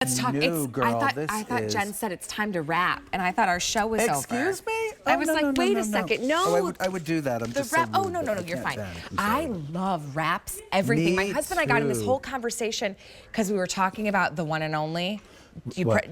Let's talk. I thought Jen said it's time to wrap, and I thought our show was over. Excuse me? I was like, wait a second. No. Oh, I would do that. I'm just so rude, oh, no, you're fine. I love wraps, everything. My husband and I got in this whole conversation because we were talking about the one and only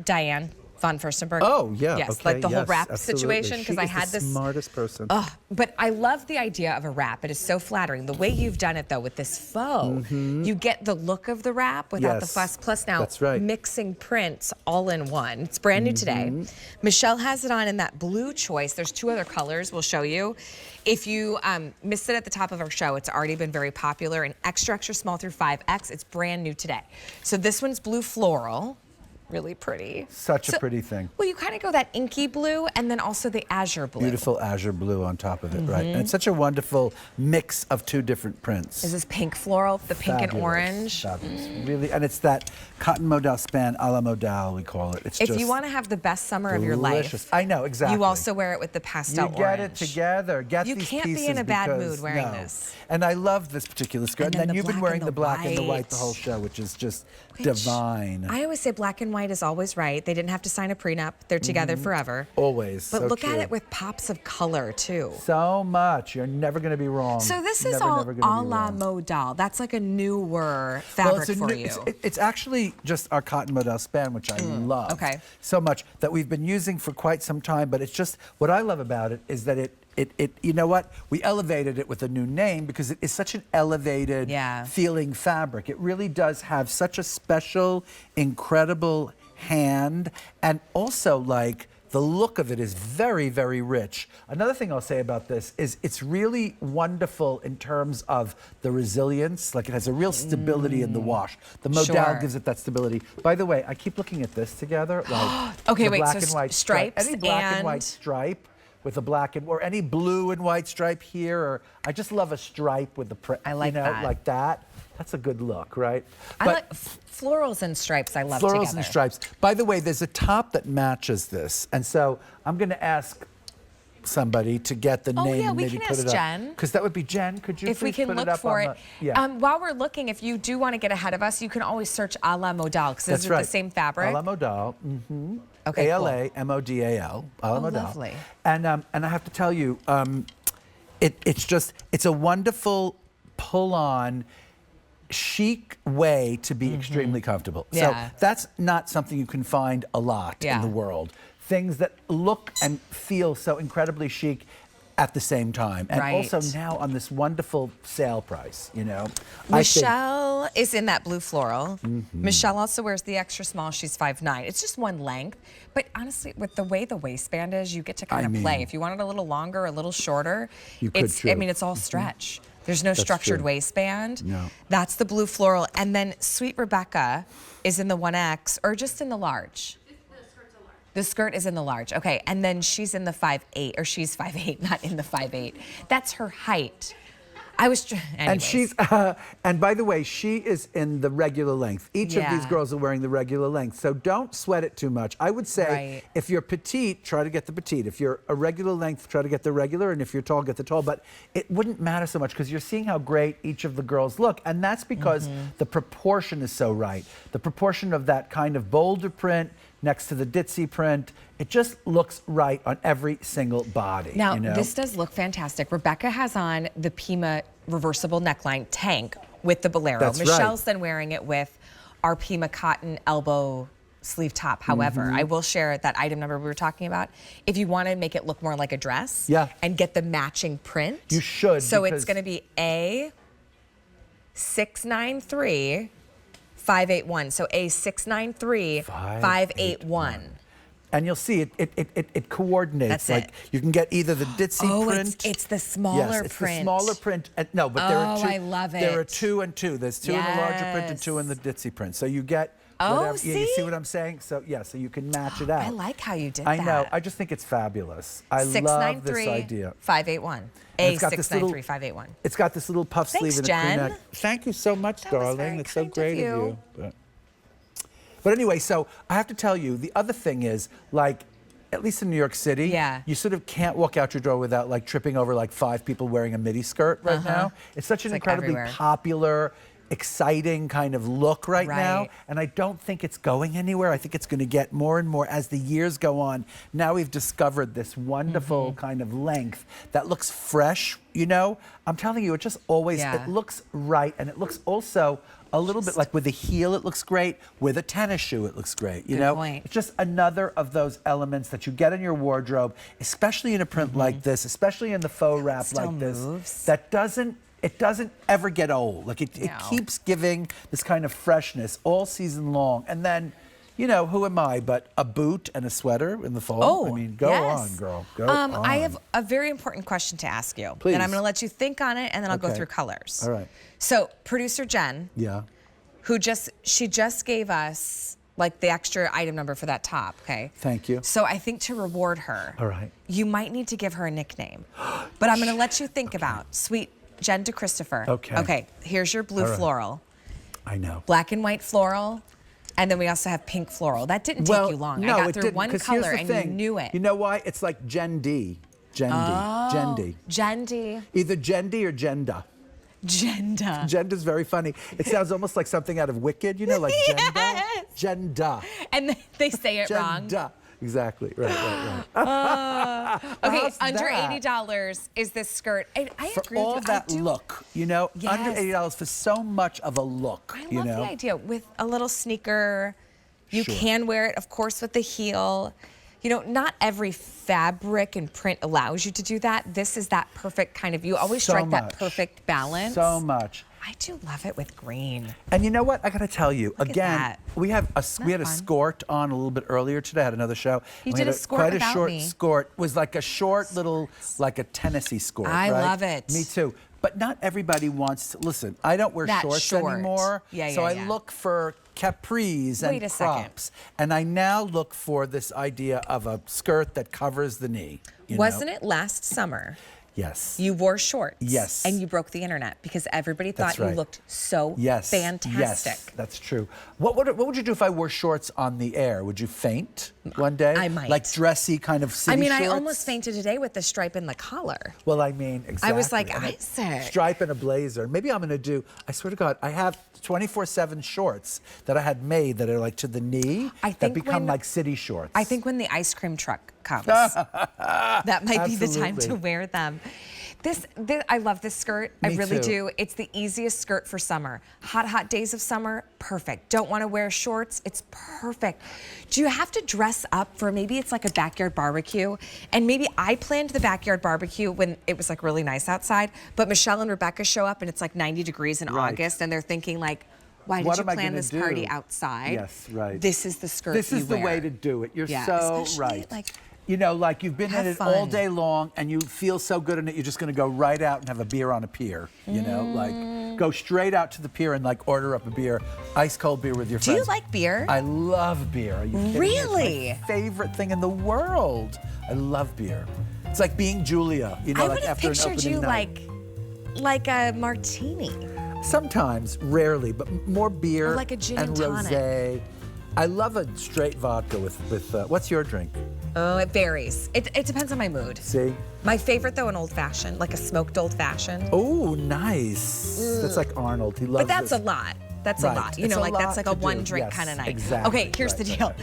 Diane von Furstenberg. Oh, yeah. Yes, okay, like the whole wrap absolutely. situation, because I had the smartest person. But I love the idea of a wrap. It is so flattering. The way you've done it, though, with this faux, you get the look of the wrap without the fuss. Plus now, mixing prints all in one. It's brand new today. Michelle has it on in that blue choice. There's two other colors we'll show you. If you missed it at the top of our show, it's already been very popular in extra, extra small through 5X. It's brand new today. So this one's blue floral. Really pretty. Such a pretty thing. Well, you kind of go that inky blue and then also the azure blue. Beautiful azure blue on top of it, right? And it's such a wonderful mix of two different prints. Is this pink floral, the pink and orange? Fabulous, really, and it's that cotton modal span, A-La-Modal, we call it. It's if just you want to have the best summer of your life, I know, exactly. You also wear it with the pastel orange. You get it together. You can't be in a bad mood wearing this. And I love this particular skirt. And then you've been wearing the black and the white the whole show, which is just divine. I always say black and white is always right. They didn't have to sign a prenup. They're together forever. Always. But look at it with pops of color, too. So much. You're never going to be wrong. So this is all A-La-Modal. That's like a newer fabric for you. It's actually just our cotton modal span, which I love so much, that we've been using for quite some time. But it's just, what I love about it is that you know what? We elevated it with a new name because it is such an elevated feeling fabric. It really does have such a special, incredible hand, and also like the look of it is very, very rich. Another thing I'll say about this is it's really wonderful in terms of the resilience. Like, it has a real stability in the wash. The modal gives it that stability. By the way, I keep looking at this together. Like okay, wait, black so and white stripes, any black and white stripe with a black or any blue and white stripe here, or I just love a stripe with the print. I like that. Like that. That's a good look, right? I like florals and stripes. I love florals and stripes. By the way, there's a top that matches this, and so I'm going to ask somebody to get the name and maybe put it up. We can ask Jen. Because that would be Jen. Could you if we can look for it? While we're looking, if you do want to get ahead of us, you can always search A-La-Modal because this is the same fabric. A-La-Modal. Okay, A-L-A-M-O-D-A-L. A-La-Modal. Lovely. And I have to tell you, it's a wonderful pull-on, chic way to be extremely comfortable. So that's not something you can find a lot in the world. Things that look and feel so incredibly chic at the same time. And also now on this wonderful sale price, you know. Michelle is in that blue floral. Michelle also wears the extra small. She's 5'9". It's just one length. But honestly, with the way the waistband is, you get to kind of play. If you want it a little longer, a little shorter, I mean, it's all stretch. There's no structured waistband. No. That's the blue floral. And then Sweet Rebecca is in the 1X or just in the large? The skirt is in the large. Okay, and then she's in the 5'8", or she's 5'8", not in the 5'8". That's her height. I was and she's and by the way, she is in the regular length. Each of these girls are wearing the regular length, so don't sweat it too much. I would say if you're petite, try to get the petite. If you're a regular length, try to get the regular, and if you're tall, get the tall. But it wouldn't matter so much because you're seeing how great each of the girls look, and that's because the proportion is so right. The proportion of that kind of bolder print next to the ditzy print, it just looks right on every single body. Now, this does look fantastic. Rebecca has on the Pima reversible neckline tank with the bolero. That's Michelle's then wearing it with our Pima cotton elbow sleeve top. However, I will share that item number we were talking about. If you want to make it look more like a dress and get the matching print, you should. So it's going to be A693 581. So A693 581. And you'll see it coordinates. That's like you can get either the ditzy print. It's the smaller it's print. the smaller print. No, but there are two. I love it. There are 2 and 2. There's 2 in the larger print and 2 in the ditzy print. So you get whatever. See? You see what I'm saying? So so you can match it out. I like how you did that. I know. I just think it's fabulous. I love this idea. 581. A693 581. It's got this little puff sleeve and a crew neck. Thank you so much, darling. It's so great of you. But anyway, so I have to tell you, the other thing is, like, at least in New York City, you sort of can't walk out your door without like tripping over like 5 people wearing a midi skirt right now. It's such an incredibly popular, exciting kind of look right now, and I don't think it's going anywhere. I think it's going to get more and more as the years go on. Now we've discovered this wonderful kind of length that looks fresh, you know? I'm telling you, it just always, it looks right, and it looks also a little bit like with a heel, it looks great. With a tennis shoe, it looks great. You know, point. It's just another of those elements that you get in your wardrobe, especially in a print like this, especially in the faux wrap like this. That doesn't ever get old. Like it keeps giving this kind of freshness all season long. And then, you know, who am I but a boot and a sweater in the fall? Oh, I mean, go on, girl. Go on. I have a very important question to ask you. Please. And I'm going to let you think on it, and then I'll go through colors. All right. So, producer Jen, she just gave us like the extra item number for that top, okay? Thank you. So I think to reward her, you might need to give her a nickname. But I'm going to let you think about sweet Jen to Christopher. Okay, here's your blue floral. I know. Black and white floral. And then we also have pink floral. That didn't take you long. No, I got through one color and you knew it. You know why? It's like Jen D. Jen D. Jen D. Either Jen D or Jenda. Jenda. Jenda's very funny. It sounds almost like something out of Wicked, you know, like Jenda. Jenda. And they say it wrong. Jenda. Exactly. Right. Okay, under $80 is this skirt. I agree with you. For all that look, you know, under $80 for so much of a look. I love the idea. With a little sneaker, you can wear it, of course, with the heel. You know, not every fabric and print allows you to do that. This is that perfect kind of, you always strike that perfect balance. So much. I do love it with green. And you know what? I got to tell you, again, we had a skirt on a little bit earlier today. I had another show. You did a skirt quite without a short me. skirt. It was like a short little, like a Tennessee skirt. I love it. Me too. But not everybody wants to, listen, I don't wear shorts anymore. So I look for capris and crops. And I now look for this idea of a skirt that covers the knee. Wasn't it last summer? Yes. You wore shorts. Yes. And you broke the internet because everybody thought you looked so fantastic. Yes, that's true. What would you do if I wore shorts on the air? Would you faint one day? I might. Like dressy kind of city shorts? I almost fainted today with the stripe in the collar. Well, I mean, exactly. I was like, Isaac. Stripe and a blazer. Maybe I'm going to do, I swear to God, I have 24/7 shorts that I had made that are like to the knee that become like city shorts. I think when the ice cream truck comes, that might be the time to wear them. I love this skirt. I really do. It's the easiest skirt for summer. Hot days of summer, perfect. Don't want to wear shorts, it's perfect. Do you have to dress up for maybe it's like a backyard barbecue? And maybe I planned the backyard barbecue when it was like really nice outside, but Michelle and Rebecca show up and it's like 90 degrees in August and they're thinking like, why did you plan this party outside? Yes, right. This is the skirt This is the way to do it. You're so right. You know, like you've been in it all day long and you feel so good in it, you're just going to go right out and have a beer on a pier. You know, like go straight out to the pier and like order up a beer, ice cold beer with your friends. Do you like beer? I love beer. Are you kidding me? Really? It's my favorite thing in the world. I love beer. It's like being Julia, you know, like after an opening night. I would have pictured you like a martini. Sometimes, rarely, but more beer like a gin and tonic. rosé. I love a straight vodka with what's your drink? Oh, it varies. It depends on my mood. See? My favorite, though, an old-fashioned, like a smoked old-fashioned. Oh, nice. That's like Arnold. He loves But that's a lot. That's a lot. You know, like that's like a one-drink kind of night. Exactly. Okay, here's the deal.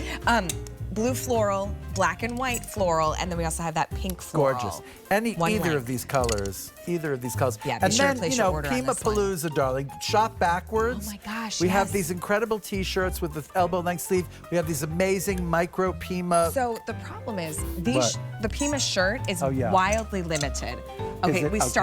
Blue floral, black and white floral, and then we also have that pink floral. Gorgeous. Either of these colors. Yeah, and be sure then, to place you your know, order on this one. Pima-Palooza, darling. Shop backwards. Oh my gosh, We have these incredible T-shirts with the elbow-length sleeve. We have these amazing micro Pima. So the problem is, the Pima shirt is wildly limited. Okay, we start